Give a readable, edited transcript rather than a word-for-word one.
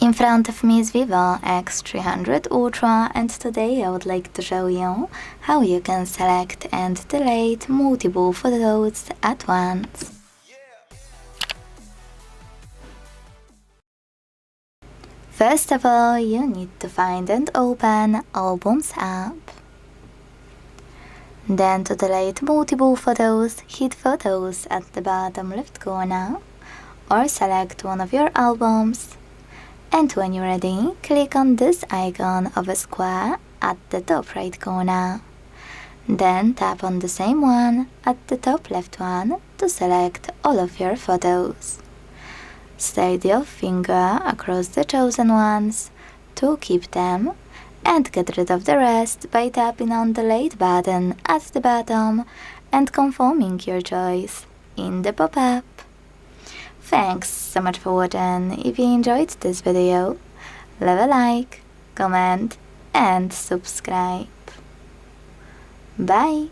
In front of me is VIVO X300 Ultra, and today I would like to show you how you can select and delete multiple photos at once. First of all, you need to find and open Albums app. Then to delete multiple photos, hit Photos at the bottom left corner, or select one of your albums. And when you're ready, click on this icon of a square at the top right corner. Then tap on the same one at the top left one to select all of your photos. Slide your finger across the chosen ones to keep them, and get rid of the rest by tapping on the Delete button at the bottom and confirming your choice in the pop-up. Thanks so much for watching. If you enjoyed this video, leave a like, comment and subscribe. Bye!